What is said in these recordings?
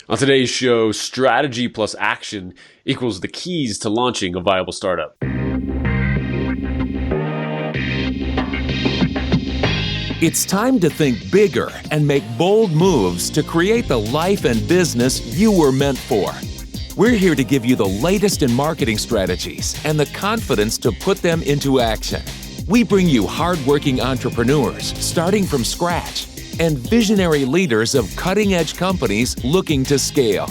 On today's show, strategy plus action equals the keys to launching a viable startup. It's time to think bigger and make bold moves to create the life and business you were meant for. We're here to give you the latest in marketing strategies and the confidence to put them into action. We bring you hardworking entrepreneurs starting from scratch and visionary leaders of cutting-edge companies looking to scale.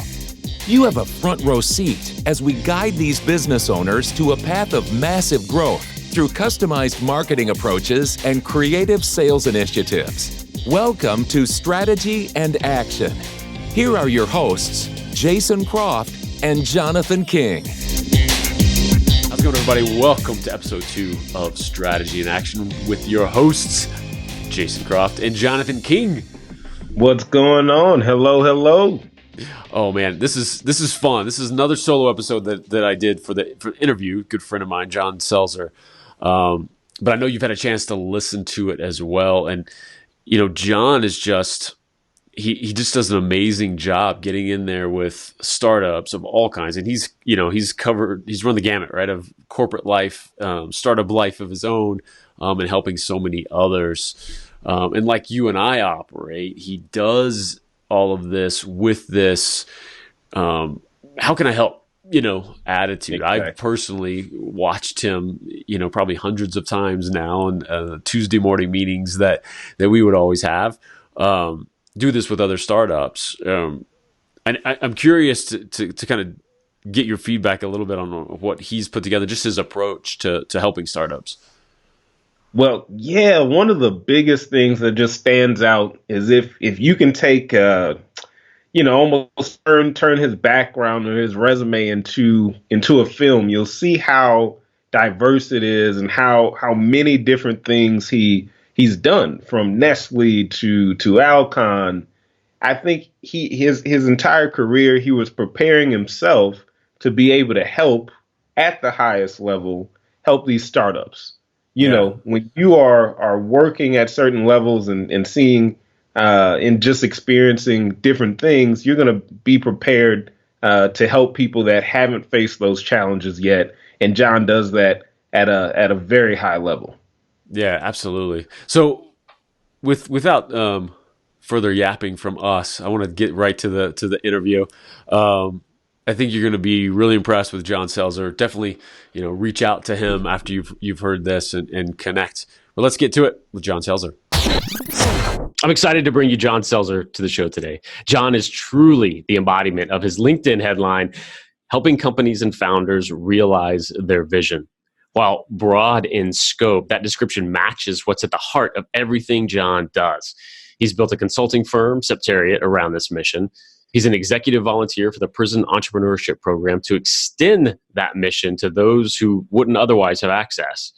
You have a front row seat as we guide these business owners to a path of massive growth through customized marketing approaches and creative sales initiatives. Welcome to Strategy and Action. Here are your hosts, Jason Croft and Jonathan King. How's it going, everybody? Welcome to episode 2 of Strategy and Action with your hosts, Jason Croft and Jonathan King. What's going on? Hello. Oh man, this is fun. This is another solo episode that I did for the interview. Good friend of mine, John Selzer. But I know you've had a chance to listen to it as well. And you know, John is he just does an amazing job getting in there with startups of all kinds. And he's run the gamut, right, of corporate life, startup life of his own, and helping so many others. And like you and I operate, he does all of this with this, how can I help, attitude. Exactly. I've personally watched him, probably hundreds of times now in Tuesday morning meetings that we would always have, do this with other startups. And I'm curious to kind of get your feedback a little bit on what he's put together, just his approach to helping startups. Well, yeah, one of the biggest things that just stands out is if you can take, almost turn his background or his resume into a film, you'll see how diverse it is and how many different things he's done, from Nestle to Alcon. I think his entire career, he was preparing himself to be able to help at the highest level, help these startups. You know, when you are working at certain levels and seeing and just experiencing different things, you're going to be prepared to help people that haven't faced those challenges yet. And John does that at a very high level. Yeah, absolutely. So without further yapping from us, I want to get right to the interview. I think you're going to be really impressed with John Selzer. Definitely, reach out to him after you've heard this and connect. But let's get to it with John Selzer. I'm excited to bring you John Selzer to the show today. John is truly the embodiment of his LinkedIn headline, helping companies and founders realize their vision. While broad in scope, that description matches what's at the heart of everything John does. He's built a consulting firm, Septariat, around this mission. He's an executive volunteer for the Prison Entrepreneurship Program to extend that mission to those who wouldn't otherwise have access.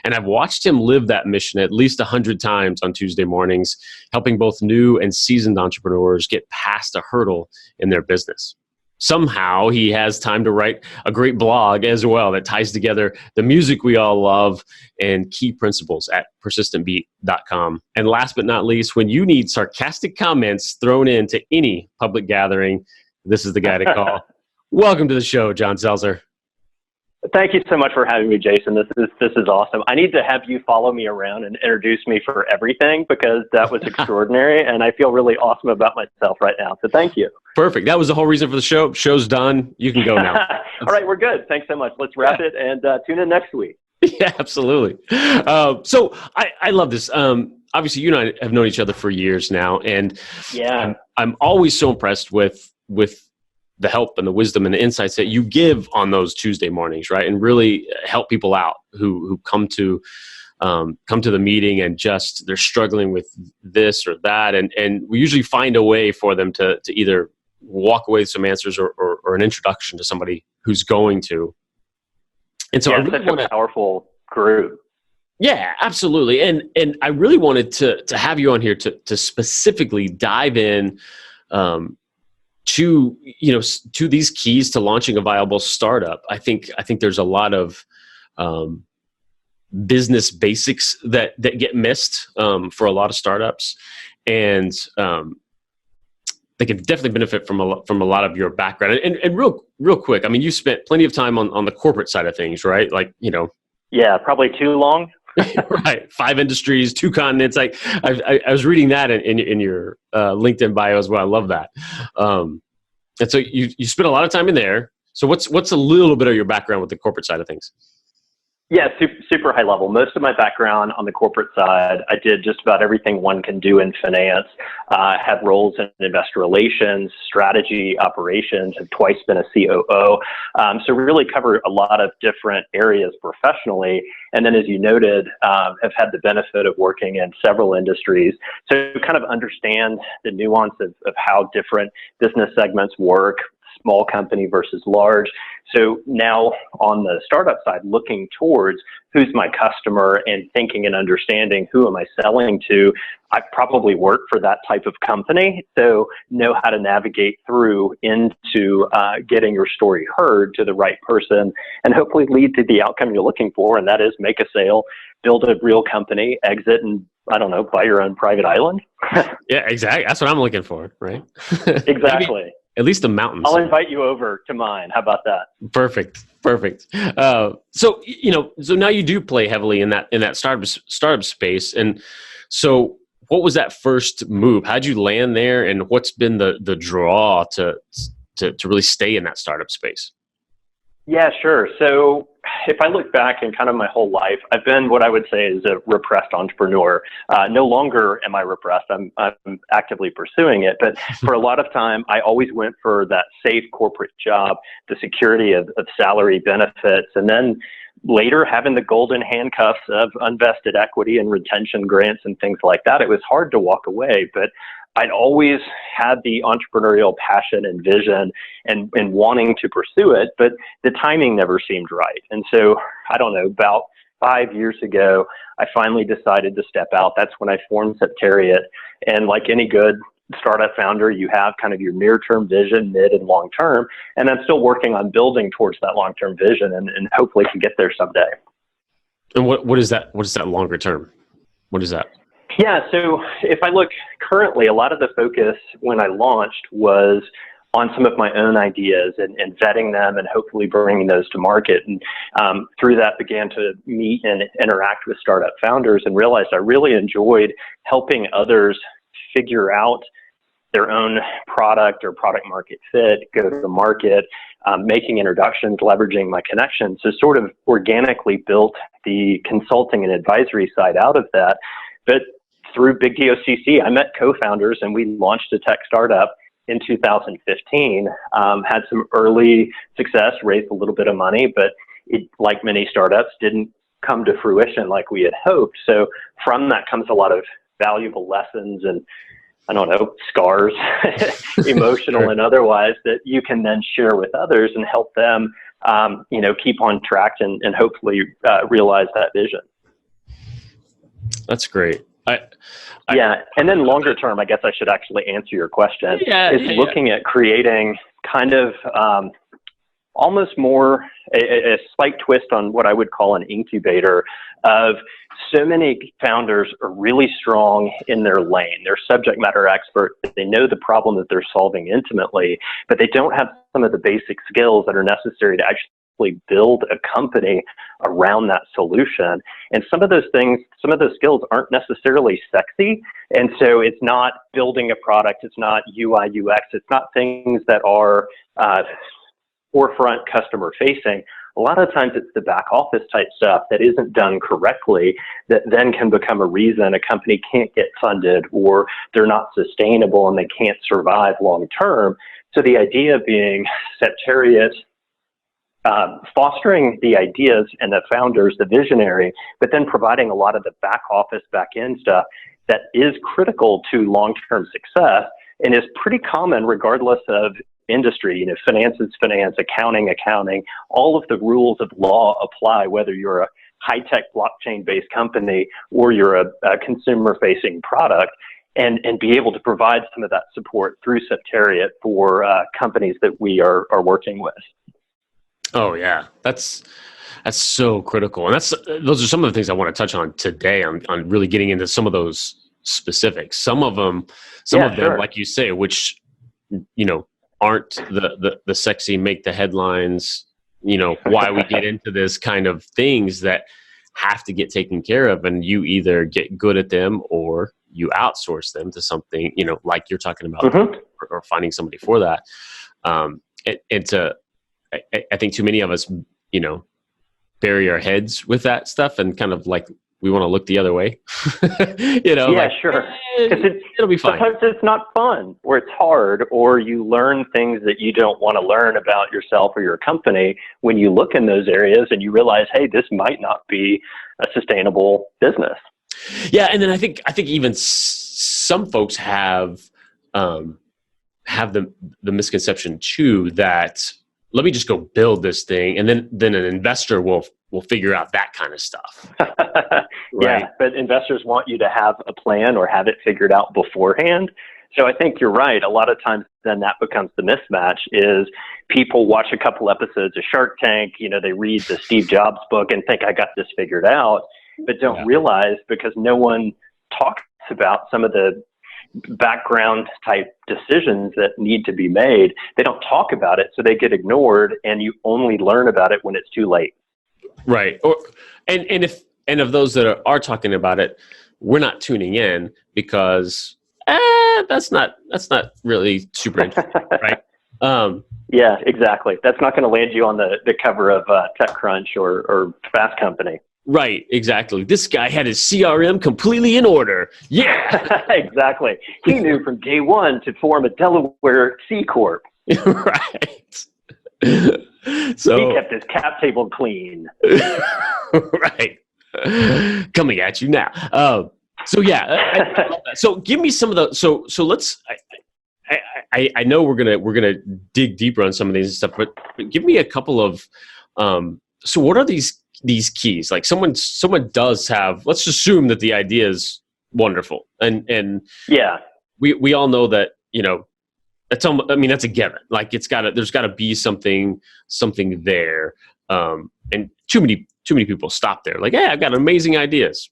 And I've watched him live that mission at least 100 times on Tuesday mornings, helping both new and seasoned entrepreneurs get past a hurdle in their business. Somehow he has time to write a great blog as well that ties together the music we all love and key principles at persistentbeat.com. And last but not least, when you need sarcastic comments thrown into any public gathering, this is the guy to call. Welcome to the show, John Selzer. Thank you so much for having me, Jason. This is awesome. I need to have you follow me around and introduce me for everything, because that was extraordinary, and I feel really awesome about myself right now. So thank you. Perfect. That was the whole reason for the show. Show's done. You can go now. All right, we're good. Thanks so much. Let's wrap it and tune in next week. Yeah, absolutely. So I love this. Obviously, you and I have known each other for years now, and I'm always so impressed with the help and the wisdom and the insights that you give on those Tuesday mornings, right? And really help people out who come to the meeting and just they're struggling with this or that, and we usually find a way for them to either walk away with some answers or an introduction to somebody who's going to. And so I really such a powerful group. Yeah, absolutely. And I really wanted to have you on here to specifically dive in to these keys to launching a viable startup. I think there's a lot of business basics that get missed for a lot of startups, and they can definitely benefit from a lot of your background. And real quick, I mean, you spent plenty of time on the corporate side of things, right? Like, Yeah, probably too long. right. 5 industries, 2 continents. Like I was reading that in your LinkedIn bio as well. I love that. And so you spent a lot of time in there. So what's a little bit of your background with the corporate side of things? Yeah, super high level. Most of my background on the corporate side, I did just about everything one can do in finance. Had roles in investor relations, strategy, operations, have twice been a COO. So really cover a lot of different areas professionally. And then as you noted, have had the benefit of working in several industries. So kind of understand the nuance of how different business segments work, small company versus large. So now on the startup side, looking towards who's my customer and thinking and understanding who am I selling to, I probably work for that type of company. So know how to navigate through into getting your story heard to the right person and hopefully lead to the outcome you're looking for. And that is make a sale, build a real company, exit, and I don't know, buy your own private island. Yeah, exactly. That's what I'm looking for, right? Exactly. Maybe at least the mountains. I'll invite you over to mine. How about that? Perfect. So now you do play heavily in that startup space, and so what was that first move? How'd you land there, and what's been the draw to really stay in that startup space? Yeah, sure. So if I look back in kind of my whole life, I've been what I would say is a repressed entrepreneur. No longer am I repressed. I'm actively pursuing it. But for a lot of time, I always went for that safe corporate job, the security of salary benefits, and then later having the golden handcuffs of unvested equity and retention grants and things like that. It was hard to walk away, but I'd always had the entrepreneurial passion and vision and wanting to pursue it, but the timing never seemed right. And so, I don't know, about 5 years ago, I finally decided to step out. That's when I formed Septariat. And like any good startup founder, you have kind of your near-term vision, mid and long-term, and I'm still working on building towards that long-term vision and hopefully can get there someday. And what is that? What is that longer term? What is that? Yeah, so if I look currently, a lot of the focus when I launched was on some of my own ideas and vetting them and hopefully bringing those to market. And through that began to meet and interact with startup founders and realized I really enjoyed helping others figure out their own product or product market fit, go to the market, making introductions, leveraging my connections. So sort of organically built the consulting and advisory side out of that. But through Big DOCC, I met co-founders and we launched a tech startup in 2015, had some early success, raised a little bit of money, but it, like many startups, didn't come to fruition like we had hoped. So from that comes a lot of valuable lessons and, I don't know, scars, emotional and otherwise, that you can then share with others and help them, keep on track and hopefully realize that vision. That's great. And then longer term, I guess I should actually answer your question. Looking at creating kind of almost more a slight twist on what I would call an incubator of so many founders are really strong in their lane. They're subject matter experts. They know the problem that they're solving intimately, but they don't have some of the basic skills that are necessary to actually build a company around that solution. And some of those skills aren't necessarily sexy. And so it's not building a product. It's not UI, UX. It's not things that are forefront customer facing. A lot of times it's the back office type stuff that isn't done correctly that then can become a reason a company can't get funded or they're not sustainable and they can't survive long term. So the idea being Septariat, fostering the ideas and the founders, the visionary, but then providing a lot of the back office, back end stuff that is critical to long-term success and is pretty common regardless of industry. Finance is finance, accounting, all of the rules of law apply whether you're a high-tech blockchain-based company or you're a consumer-facing product. And be able to provide some of that support through Septariat for companies that we are working with. Oh yeah, that's so critical, and those are some of the things I want to touch on today. On really getting into some of those specifics. Some of them, like you say, which aren't the sexy, make the headlines, why we get into this kind of things that have to get taken care of, and you either get good at them or you outsource them to something, like you're talking about, Mm-hmm. or finding somebody for that. I think too many of us, bury our heads with that stuff and kind of like we want to look the other way. Yeah, sure. Because it'll be fine. Sometimes it's not fun, or it's hard, or you learn things that you don't want to learn about yourself or your company when you look in those areas and you realize, hey, this might not be a sustainable business. Yeah, and then I think even some folks have the misconception too that let me just go build this thing, and then an investor will figure out that kind of stuff. Right? Yeah, but investors want you to have a plan or have it figured out beforehand. So I think you're right. A lot of times then that becomes the mismatch is people watch a couple episodes of Shark Tank, they read the Steve Jobs book and think I got this figured out, but don't realize because no one talks about some of the background type decisions that need to be made. They don't talk about it, so they get ignored, and you only learn about it when it's too late. Right. And of those that are talking about it, we're not tuning in because that's not really super interesting, right? Yeah, exactly. That's not going to land you on the cover of TechCrunch or Fast Company. Right, exactly. This guy had his CRM completely in order. Yeah. Exactly. He knew from day one to form a Delaware C Corp. Right. So he kept his cap table clean. Right. Coming at you now. So yeah. So give me some of the. So let's. I know we're gonna dig deeper on some of these stuff, but give me a couple of. So what are these keys? Like someone does have. Let's assume that the idea is wonderful, and yeah, we all know that that's a given. Like there's got to be something there. And too many people stop there. Like, hey, I've got amazing ideas.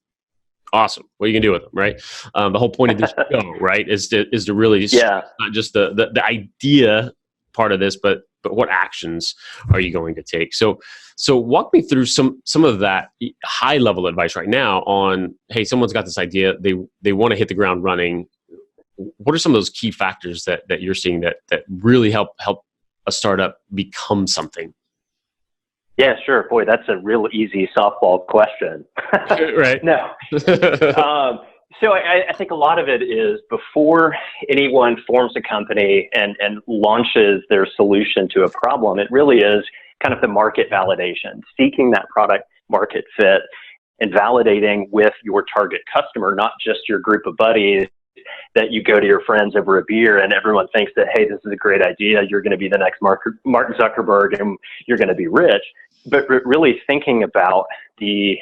Awesome. What are you gonna do with them, right? The whole point of this show, right, is to really not just the idea part of this, but what actions are you going to take? So walk me through some of that high level advice right now on, hey, someone's got this idea, they want to hit the ground running. What are some of those key factors that you're seeing that really help a startup become something? Yeah, sure. Boy, that's a real easy softball question. Right. No. So I think a lot of it is before anyone forms a company and launches their solution to a problem, it really is kind of the market validation, seeking that product market fit and validating with your target customer, not just your group of buddies that you go to your friends over a beer and everyone thinks that, hey, this is a great idea. You're going to be the next Mark Zuckerberg and you're going to be rich. But really thinking about the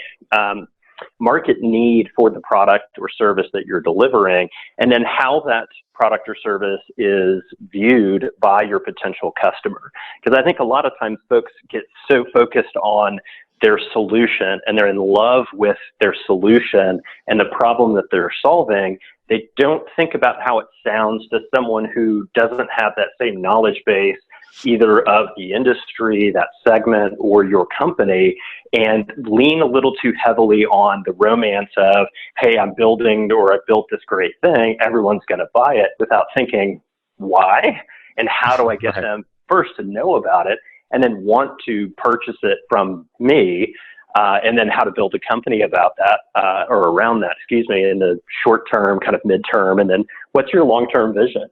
market need for the product or service that you're delivering, and then how that product or service is viewed by your potential customer. Because I think a lot of times folks get so focused on their solution and they're in love with their solution and the problem that they're solving, they don't think about how it sounds to someone who doesn't have that same knowledge base, either of the industry, that segment, or your company, and lean a little too heavily on the romance of, hey, I'm building or I built this great thing, everyone's going to buy it, without thinking why and how do I get them first to know about it and then want to purchase it from me, and then how to build a company about that or around that, in the short term, kind of midterm, and then what's your long-term vision?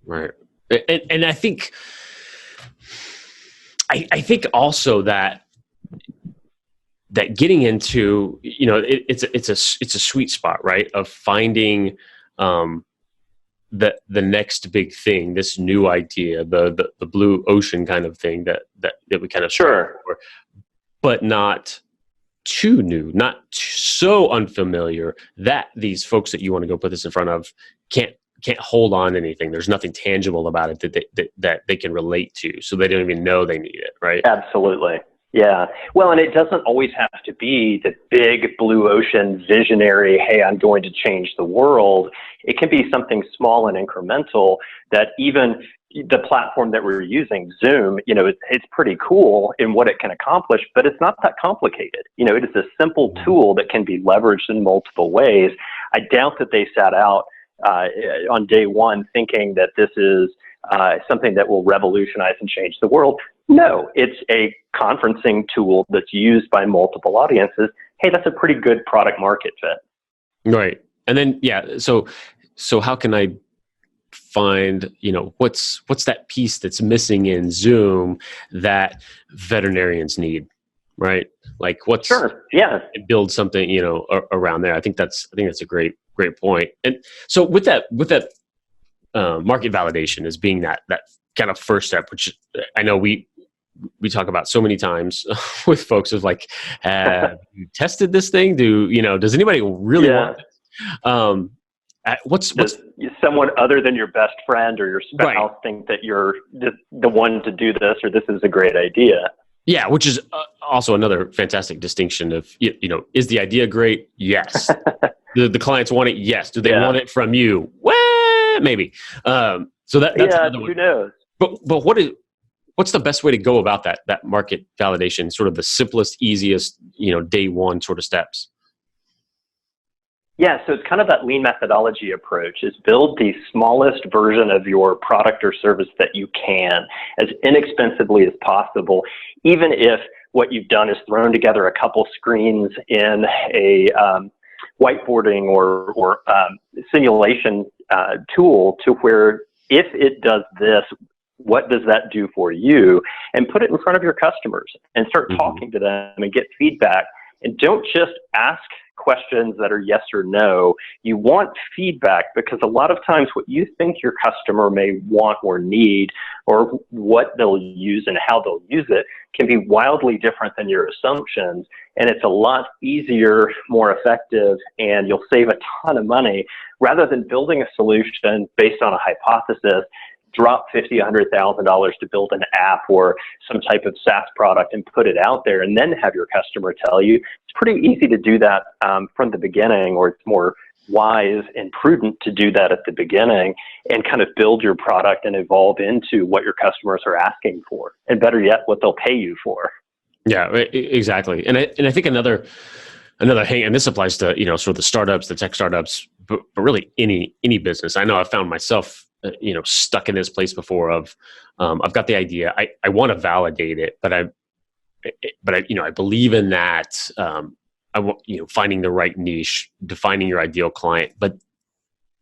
Right. And I think also that getting into, it's a sweet spot, right, of finding the next big thing, this new idea, the blue ocean kind of thing that we kind of sure, for, but not too new, not so unfamiliar that these folks that you want to go put this in front of can't hold on to anything. There's nothing tangible about it that they can relate to, so they don't even know they need it, right? Absolutely. Yeah. Well, and it doesn't always have to be the big blue ocean visionary, hey, I'm going to change the world. It can be something small and incremental that even the platform that we're using, Zoom, it's pretty cool in what it can accomplish, but it's not that complicated. It is a simple tool that can be leveraged in multiple ways. I doubt that they sat out on day one thinking that this is something that will revolutionize and change the world. No, it's a conferencing tool that's used by multiple audiences. Hey, that's a pretty good product market fit. Right. And then, yeah. So how can I find, what's that piece that's missing in Zoom that veterinarians need, right? Like Sure. Yeah. build something, around there. I think that's a great point. And so with that, market validation as being that kind of first step, which I know we talk about so many times with folks, is like, have you tested this thing? Does anybody really want this? What's someone other than your best friend or your spouse right. think that you're the one to do this, or this is a great idea? Yeah, which is also another fantastic distinction of, is the idea great? Yes. The clients want it? Yes. Do they want it from you? Well, maybe. So that's another one. Who knows? But what's the best way to go about that market validation? Sort of the simplest, easiest, day one sort of steps. Yeah, so it's kind of that lean methodology approach, is build the smallest version of your product or service that you can as inexpensively as possible, even if what you've done is thrown together a couple screens in a whiteboarding or simulation tool, to where if it does this, what does that do for you? And put it in front of your customers and start talking to them and get feedback. And don't just ask questions that are yes or no. You want feedback, because a lot of times what you think your customer may want or need, or what they'll use and how they'll use it, can be wildly different than your assumptions. And it's a lot easier, more effective, and you'll save a ton of money rather than building a solution based on a hypothesis. Drop $50,000, $100,000 to build an app or some type of SaaS product and put it out there, and then have your customer tell you. It's pretty easy to do that from the beginning, or it's more wise and prudent to do that at the beginning and kind of build your product and evolve into what your customers are asking for, and better yet, what they'll pay you for. Yeah, exactly. And I think another hang, and this applies to sort of the startups, the tech startups, but really any business. I know I've found myself stuck in this place before of, I've got the idea. I want to validate it, but I believe in that. I want, finding the right niche, defining your ideal client, but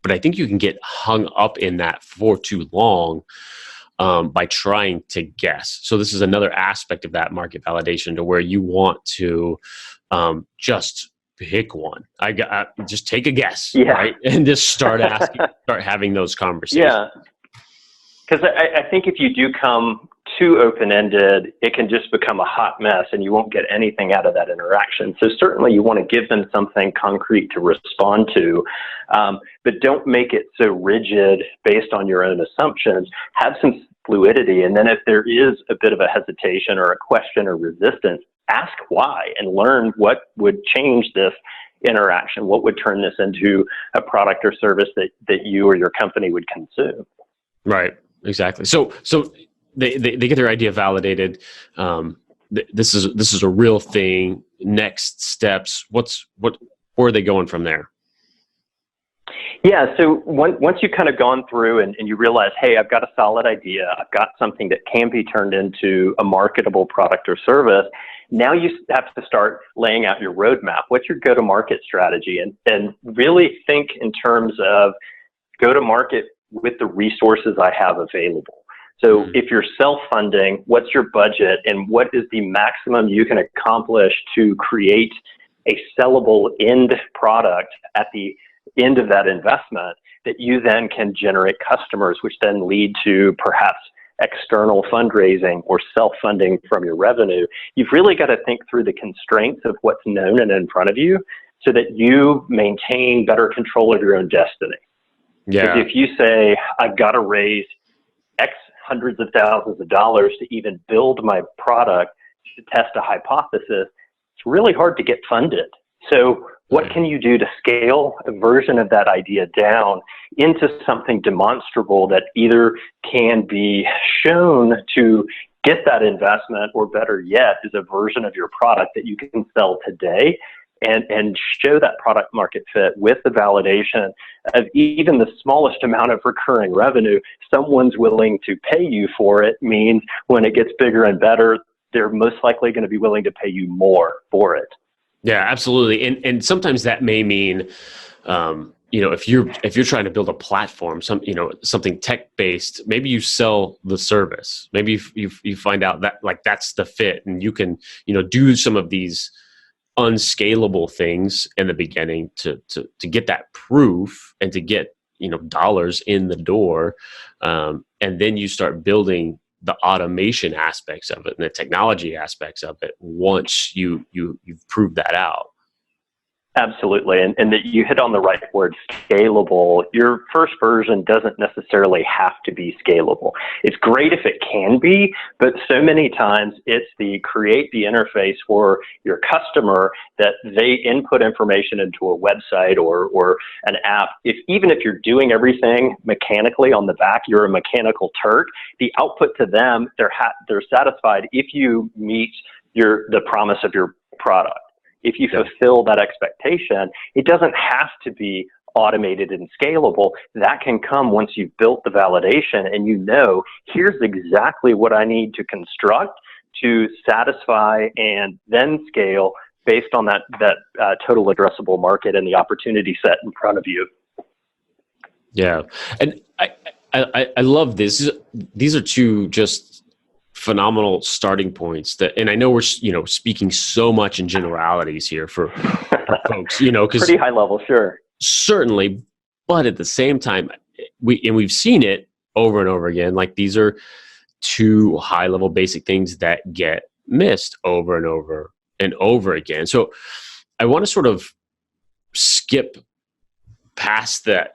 I think you can get hung up in that for too long, by trying to guess. So this is another aspect of that market validation, to where you want to, just pick one. Just take a guess, right? And just start asking, start having those conversations. Yeah. Because I think if you do come too open-ended, it can just become a hot mess and you won't get anything out of that interaction. So certainly you want to give them something concrete to respond to, but don't make it so rigid based on your own assumptions. Have some fluidity. And then if there is a bit of a hesitation or a question or resistance, ask why and learn what would change this interaction, what would turn this into a product or service that you or your company would consume. Right, exactly. So they get their idea validated. This is a real thing. Next steps. Where are they going from there? Yeah, so once you've kind of gone through and you realize, hey, I've got a solid idea, I've got something that can be turned into a marketable product or service, now you have to start laying out your roadmap. What's your go-to-market strategy? And really think in terms of go-to-market with the resources I have available. So if you're self-funding, what's your budget and what is the maximum you can accomplish to create a sellable end product at the end of that investment that you then can generate customers, which then lead to perhaps external fundraising or self-funding from your revenue. You've really got to think through the constraints of what's known and in front of you so that you maintain better control of your own destiny. Yeah. Because if you say, I've got to raise X hundreds of thousands of dollars to even build my product to test a hypothesis, it's really hard to get funded. So what can you do to scale a version of that idea down into something demonstrable that either can be shown to get that investment, or better yet, is a version of your product that you can sell today and show that product market fit with the validation of even the smallest amount of recurring revenue. Someone's willing to pay you for it means when it gets bigger and better, they're most likely going to be willing to pay you more for it. Yeah, absolutely. And sometimes that may mean, if you're trying to build a platform, something tech based, maybe you sell the service. Maybe you find out that like that's the fit, and you can do some of these unscalable things in the beginning to get that proof and to get dollars in the door, and then you start building the automation aspects of it and the technology aspects of it once you've proved that out. Absolutely. And that you hit on the right word, scalable. Your first version doesn't necessarily have to be scalable. It's great if it can be, but so many times it's create the interface for your customer that they input information into a website or an app. Even if you're doing everything mechanically on the back, you're a mechanical Turk, the output to them, they're satisfied if you meet the promise of your product. If you fulfill that expectation, it doesn't have to be automated and scalable. That can come once you've built the validation and here's exactly what I need to construct to satisfy and then scale based on that total addressable market and the opportunity set in front of you. Yeah. And I love this. These are two just phenomenal starting points and I know we're speaking so much in generalities here for folks, because pretty high level, sure, certainly, but at the same time we've seen it over and over again. Like these are two high level basic things that get missed over and over and over again. So I want to sort of skip past that,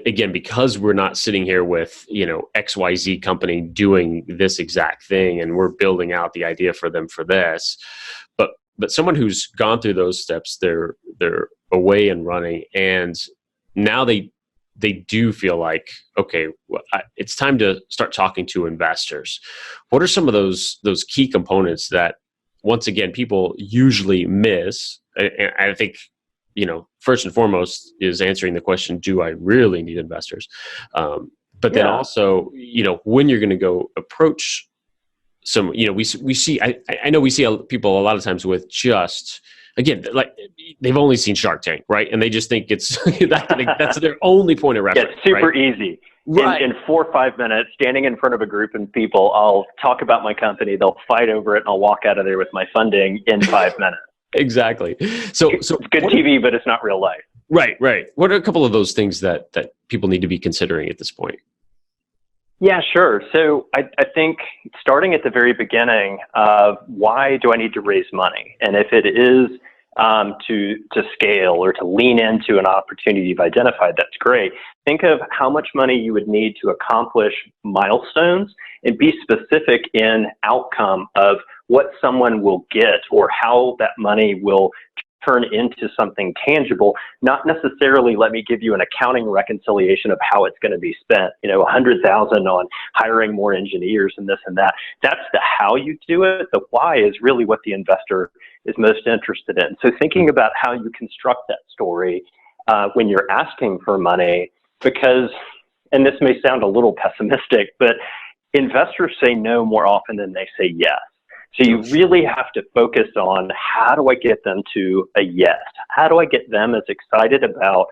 again, because we're not sitting here with, XYZ company doing this exact thing and we're building out the idea for them for this, but someone who's gone through those steps, they're away and running, and now they do feel like, okay, well, it's time to start talking to investors. What are some of those key components that, once again, people usually miss? And I think, first and foremost is answering the question, do I really need investors? But then also, when you're going to go approach some, we see, I know we see people a lot of times with just, again, like they've only seen Shark Tank, right? And they just think it's, that's their only point of reference. It's super easy. Right. In 4 or 5 minutes, standing in front of a group of people, I'll talk about my company, they'll fight over it, and I'll walk out of there with my funding in 5 minutes. Exactly. So it's good TV, but it's not real life. Right. What are a couple of those things that people need to be considering at this point? Yeah, sure. So I think starting at the very beginning of why do I need to raise money? And if it is to scale or to lean into an opportunity you've identified, that's great. Think of how much money you would need to accomplish milestones and be specific in outcome of what someone will get or how that money will turn into something tangible, not necessarily let me give you an accounting reconciliation of how it's going to be spent, $100,000 on hiring more engineers and this and that. That's the how you do it. The why is really what the investor is most interested in. So thinking about how you construct that story when you're asking for money, because, and this may sound a little pessimistic, but investors say no more often than they say yes. So you really have to focus on how do I get them to a yes? How do I get them as excited about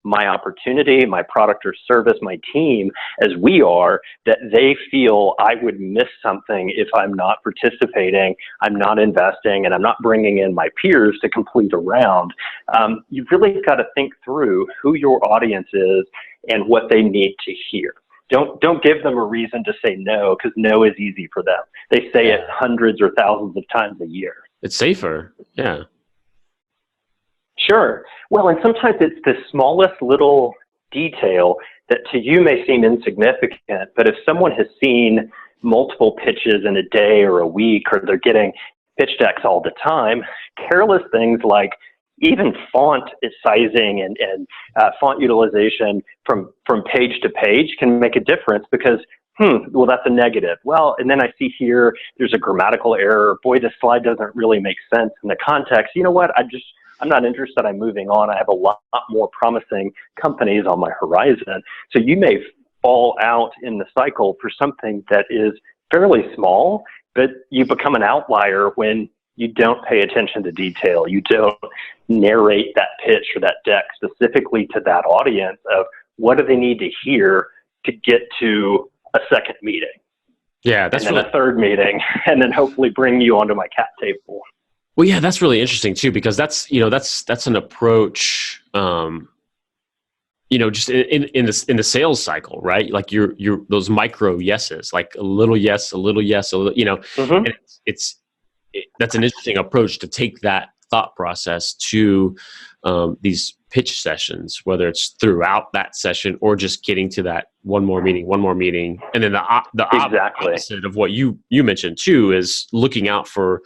my opportunity, my product or service, my team, as we are, that they feel I would miss something if I'm not participating, I'm not investing, and I'm not bringing in my peers to complete a round. You've really got to think through who your audience is and what they need to hear. Don't give them a reason to say no, because no is easy for them. They say it hundreds or thousands of times a year. It's safer. Yeah. Sure. Well, and sometimes it's the smallest little detail that to you may seem insignificant, but if someone has seen multiple pitches in a day or a week, or they're getting pitch decks all the time, careless things like even font sizing and font utilization from page to page can make a difference because, well, that's a negative. Well, and then I see here, there's a grammatical error. Boy, this slide doesn't really make sense in the context. You know what? I'm not interested. I'm moving on. I have a lot more promising companies on my horizon. So you may fall out in the cycle for something that is fairly small, but you become an outlier when you don't pay attention to detail. You don't narrate that pitch or that deck specifically to that audience of what do they need to hear to get to a second meeting. Yeah, that's and then a third meeting, and then hopefully bring you onto my cap table. Well, yeah, that's really interesting too, because that's an approach, just in the sales cycle, right? Like you're those micro yeses, like a little yes, a little yes, a little, and that's an interesting approach to take that thought process to these pitch sessions, whether it's throughout that session or just getting to that one more meeting, and then the opposite of what you mentioned too is looking out for,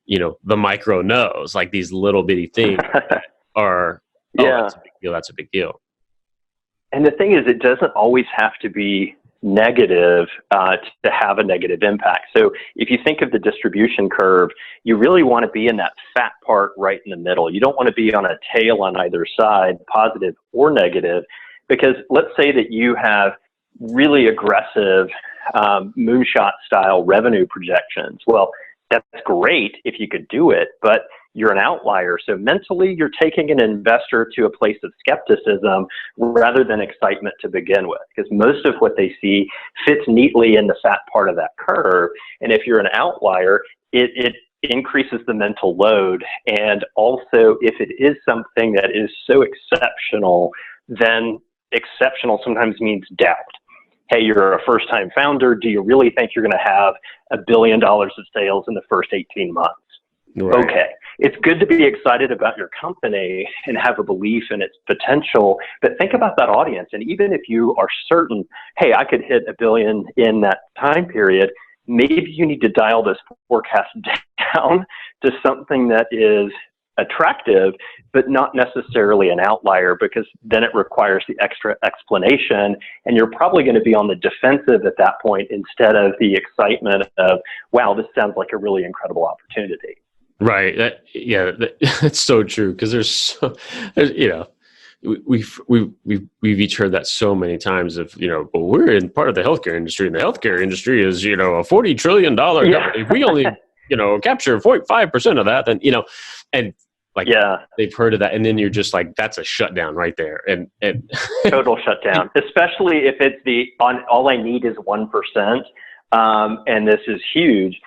the micro no's, like these little bitty things that are, that's a big deal. That's a big deal. And the thing is, it doesn't always have to be negative to have a negative impact. So if you think of the distribution curve, you really want to be in that fat part right in the middle. You don't want to be on a tail on either side, positive or negative, because let's say that you have really aggressive moonshot style revenue projections. Well, that's great if you could do it, but you're an outlier. So mentally, you're taking an investor to a place of skepticism rather than excitement to begin with, because most of what they see fits neatly in the fat part of that curve. And if you're an outlier, it increases the mental load. And also, if it is something that is so exceptional, then exceptional sometimes means doubt. Hey, you're a first-time founder. Do you really think you're going to have $1 billion of sales in the first 18 months? Right. Okay. It's good to be excited about your company and have a belief in its potential, but think about that audience. And even if you are certain, hey, I could hit $1 billion in that time period, maybe you need to dial this forecast down to something that is attractive, but not necessarily an outlier, because then it requires the extra explanation, and you're probably going to be on the defensive at that point instead of the excitement of, wow, this sounds like a really incredible opportunity. Right. That's so true. Because we've each heard that so many times of, well, we're in part of the healthcare industry, and the healthcare industry is, a $40 trillion company. If we only, capture 0.5% of that, then, and like, they've heard of that. And then you're just like, that's a shutdown right there. And total shutdown, especially if it's all I need is 1%. And this is huge.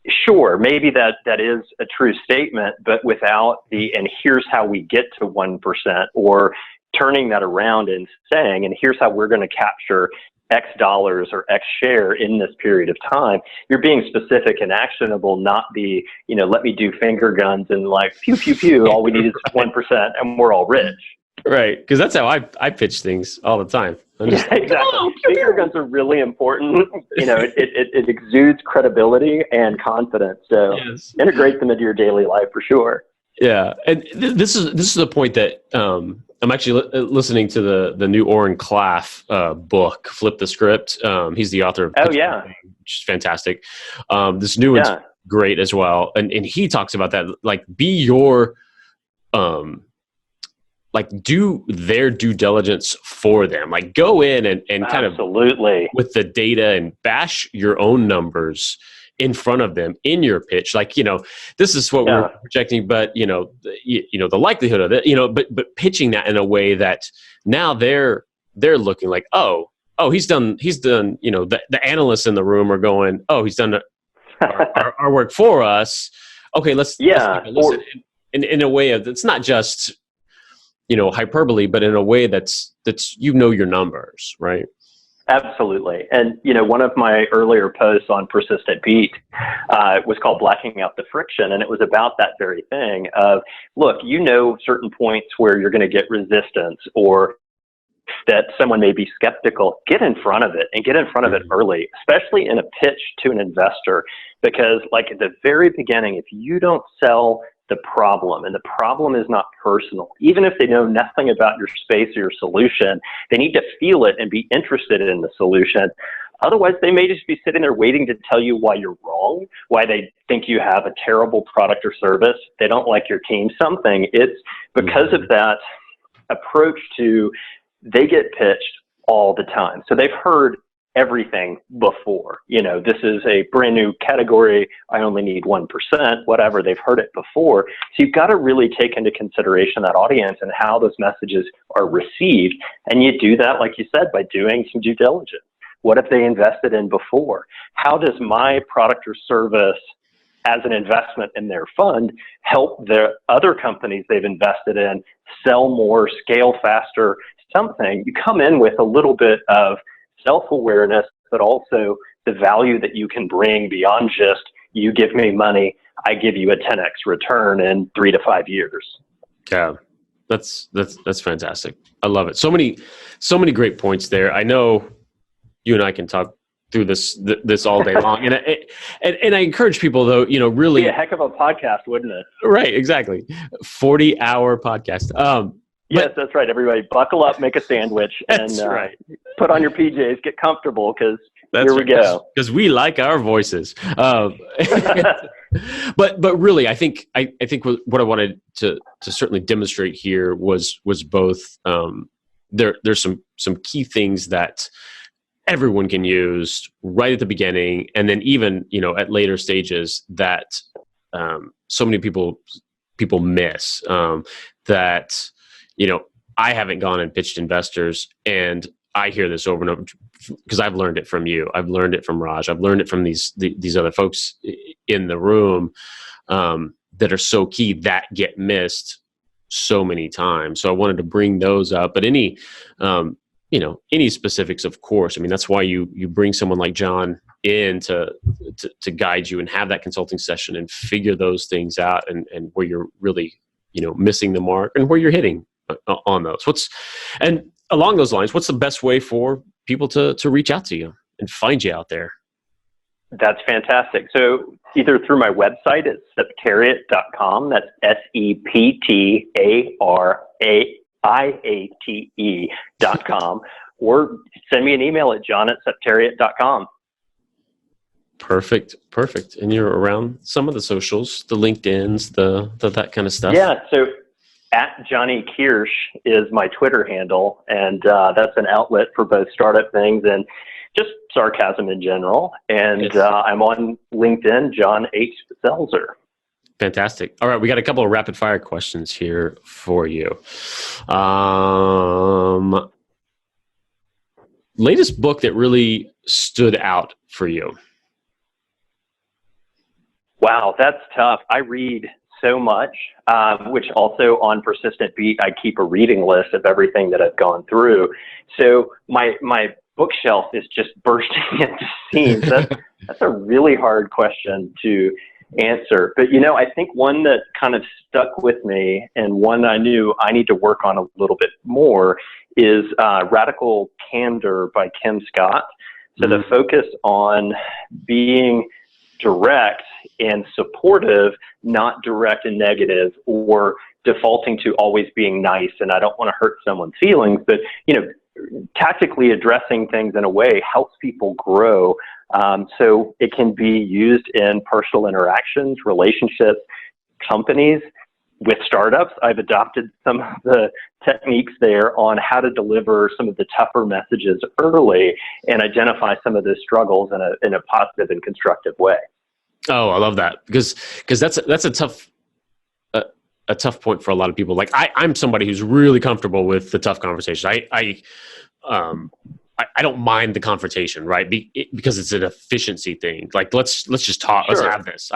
Sure, maybe that is a true statement, but without and here's how we get to 1%, or turning that around and saying, and here's how we're going to capture X dollars or X share in this period of time. You're being specific and actionable, not be, let me do finger guns and like, pew, pew, pew, all we need is 1% and we're all rich. Right, because that's how I pitch things all the time. Exactly. Finger guns are really important. It exudes credibility and confidence. So integrate them into your daily life for sure. Yeah, and this is the point that I'm actually listening to the new Oren Klaff book, Flip the Script. He's the author of which is fantastic. This new one's great as well, and he talks about that. Like, be your like, do their due diligence for them. Like, go in and kind of with the data and bash your own numbers in front of them in your pitch. Like, this is what we're projecting, but the likelihood of it, but pitching that in a way that now they're looking like, oh, he's done, the analysts in the room are going, oh, he's done our work for us. Okay, let's take a listen. In a way of, it's not just, hyperbole, but in a way that's your numbers, right? Absolutely. And, one of my earlier posts on Persistent Beat was called Blacking Out the Friction. And it was about that very thing of, look, certain points where you're going to get resistance, or that someone may be skeptical, get in front of it and get in front of it early, especially in a pitch to an investor. Because like at the very beginning, if you don't sell the problem, and the problem is not personal, even if they know nothing about your space or your solution, they need to feel it and be interested in the solution. Otherwise, they may just be sitting there waiting to tell you why you're wrong, why they think you have a terrible product or service, they don't like your team, something. It's because of that approach to, they get pitched all the time. So they've heard everything before. You know, this is a brand new category. I only need 1%, whatever. They've heard it before. So you've got to really take into consideration that audience and how those messages are received. And you do that, like you said, by doing some due diligence. What have they invested in before? How does my product or service as an investment in their fund help the other companies they've invested in sell more, scale faster, something? You come in with a little bit of self-awareness, but also the value that you can bring beyond just, you give me money, I give you a 10x return in 3 to 5 years. Yeah, that's fantastic. I love it. So many great points there. I know you and I can talk through this all day long, and I encourage people, though, you know, really be a heck of a podcast, wouldn't it? Right, exactly. 40-hour podcast. Yes, that's right. Everybody, buckle up, make a sandwich, and right. Put on your PJs, get comfortable, because here we go. Because we like our voices. But really, I think what I wanted to certainly demonstrate here was both. There's some key things that everyone can use right at the beginning, and then even, you know, at later stages that so many people miss, that, you know, I haven't gone and pitched investors, and I hear this over and over because I've learned it from you. I've learned it from Raj. I've learned it from these other folks in the room that are so key that get missed so many times. So I wanted to bring those up, but any specifics, of course. I mean, that's why you bring someone like John in to guide you and have that consulting session and figure those things out, and where you're really, you know, missing the mark and where you're hitting on those. And along those lines, what's the best way for people to reach out to you and find you out there? That's fantastic. So either through my website at septariat.com, that's SEPTARIATE.com, or send me an email at john@septariat.com. Perfect. And you're around some of the socials, the LinkedIn's, the that kind of stuff. Yeah. So at Johnny Kirsch is my Twitter handle, and that's an outlet for both startup things and just sarcasm in general. And I'm on LinkedIn, John H. Selzer. Fantastic. All right, we got a couple of rapid fire questions here for you. Latest book that really stood out for you? Wow, that's tough. I read so much, which also on Persistent Beat, I keep a reading list of everything that I've gone through. So my bookshelf is just bursting into seams. That's a really hard question to answer. But, you know, I think one that kind of stuck with me, and one I knew I need to work on a little bit more, is Radical Candor by Kim Scott. So the focus on being direct and supportive, not direct and negative, or defaulting to always being nice. And I don't want to hurt someone's feelings, but, you know, tactically addressing things in a way helps people grow. So it can be used in personal interactions, relationships, companies. With startups, I've adopted some of the techniques there on how to deliver some of the tougher messages early and identify some of the struggles in a positive and constructive way. Oh, I love that, because that's a tough point for a lot of people. Like I'm somebody who's really comfortable with the tough conversation. I don't mind the confrontation, right? Because it's an efficiency thing. Like let's just talk. Sure. Let's have this.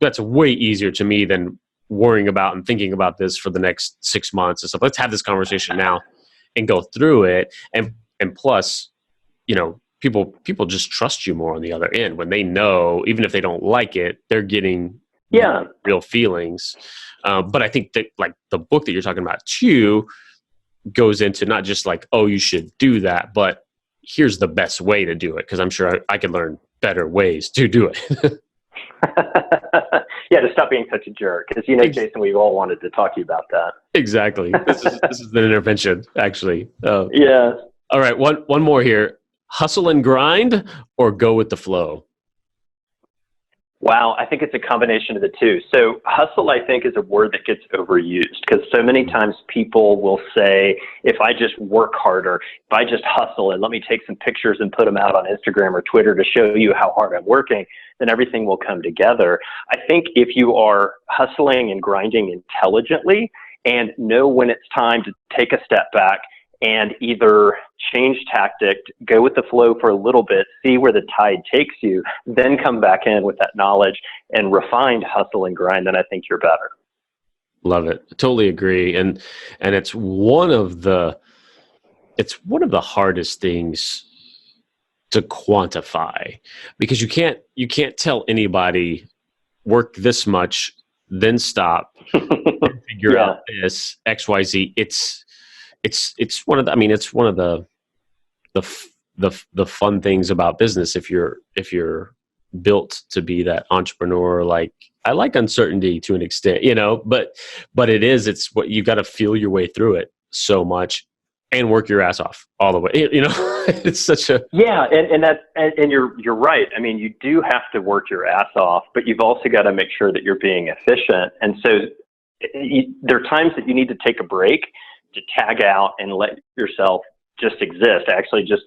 That's way easier to me than worrying about and thinking about this for the next 6 months and stuff. Let's have this conversation now and go through it. And plus, you know, people just trust you more on the other end when they know, even if they don't like it, they're getting real feelings. But I think that, like the book that you're talking about too, goes into not just like, oh, you should do that, but here's the best way to do it. Cause I'm sure I could learn better ways to do it. Yeah, to stop being such a jerk. Because, Jason, we've all wanted to talk to you about that. Exactly. This is the intervention, actually. Yeah. All right. One more here. Hustle and grind or go with the flow? Wow, I think it's a combination of the two. So hustle, I think, is a word that gets overused because so many times people will say, if I just work harder, if I just hustle and let me take some pictures and put them out on Instagram or Twitter to show you how hard I'm working, then everything will come together. I think if you are hustling and grinding intelligently and know when it's time to take a step back and either change tactic, go with the flow for a little bit, see where the tide takes you, then come back in with that knowledge and refined hustle and grind, then I think you're better. Love it. Totally agree. And it's one of the hardest things to quantify because you can't tell anybody work this much, then stop, and figure out this XYZ. It's one of the fun things about business. If you're built to be that entrepreneur, like I like uncertainty to an extent, but it's what you got to feel your way through it so much and work your ass off all the way. It's such a and you're right. I mean, you do have to work your ass off, but you've also got to make sure that you're being efficient. And so there are times that you need to take a break, to tag out and let yourself just exist. I actually just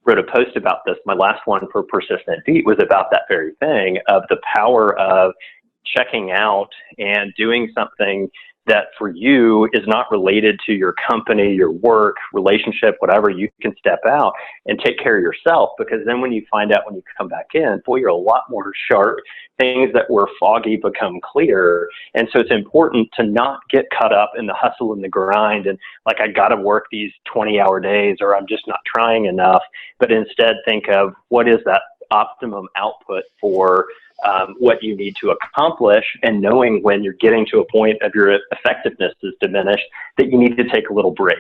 wrote a post about this. My last one for Persistent Beat was about that very thing of the power of checking out and doing something that for you is not related to your company, your work, relationship, whatever. You can step out and take care of yourself, because then when you find out when you come back in, boy, you're a lot more sharp. Things that were foggy become clear. And so it's important to not get caught up in the hustle and the grind and like, I got to work these 20-hour days or I'm just not trying enough, but instead think of what is that optimum output for what you need to accomplish, and knowing when you're getting to a point of your effectiveness is diminished, that you need to take a little break.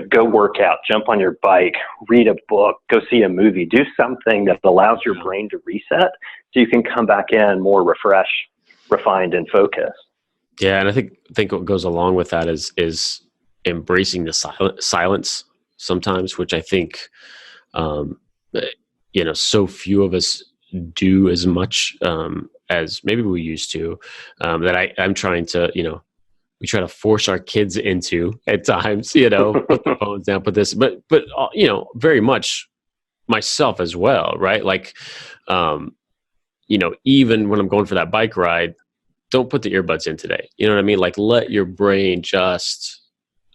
Go work out, jump on your bike, read a book, go see a movie, do something that allows your brain to reset so you can come back in more refreshed, refined, and focused. Yeah, and I think what goes along with that is embracing the silence sometimes, which I think so few of us do as much as maybe we used to, that I'm trying to, we try to force our kids into at times, put the phones down, put this, but very much myself as well, right? Like, even when I'm going for that bike ride, don't put the earbuds in today. You know what I mean? Like, let your brain just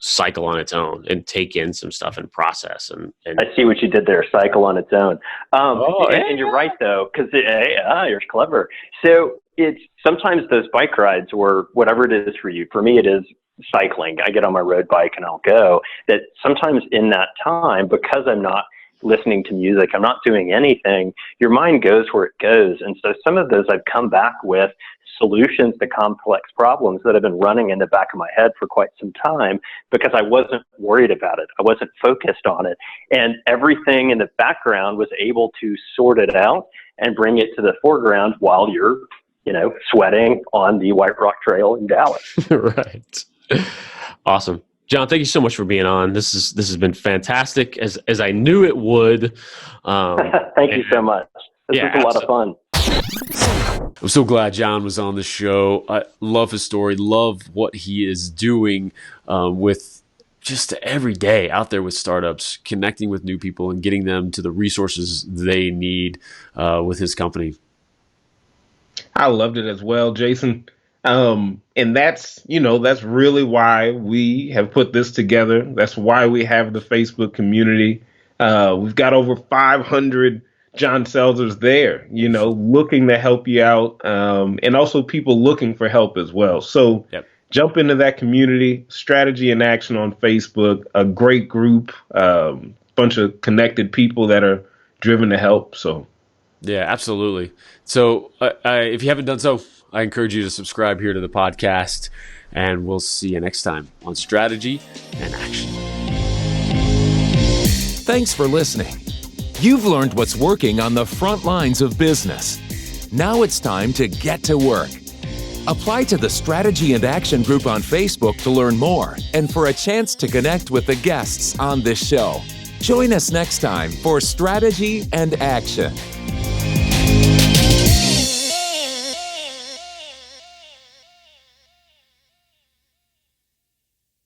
cycle on its own and take in some stuff and process. And I see what you did there, cycle on its own. And you're right, though, because you're clever. So it's sometimes those bike rides or whatever it is for you. For me, it is cycling. I get on my road bike and I'll go. That sometimes in that time, because I'm not listening to music, I'm not doing anything, your mind goes where it goes. And so some of those I've come back with solutions to complex problems that have been running in the back of my head for quite some time because I wasn't worried about it. I wasn't focused on it. And everything in the background was able to sort it out and bring it to the foreground while you're, sweating on the White Rock Trail in Dallas. Right. Awesome. John, thank you so much for being on. This has been fantastic, as I knew it would. Thank you so much. This was a lot of fun. I'm so glad John was on the show. I love his story, love what he is doing with just every day out there with startups, connecting with new people and getting them to the resources they need with his company. I loved it as well, Jason. And that's really why we have put this together. That's why we have the Facebook community. We've got over 500 John Selzers there, looking to help you out, and also people looking for help as well. So Jump into that community, Strategy in Action on Facebook, a great group, bunch of connected people that are driven to help. So, yeah, absolutely. So if you haven't done so, I encourage you to subscribe here to the podcast, and we'll see you next time on Strategy and Action. Thanks for listening. You've learned what's working on the front lines of business. Now it's time to get to work. Apply to the Strategy and Action group on Facebook to learn more and for a chance to connect with the guests on this show. Join us next time for Strategy and Action.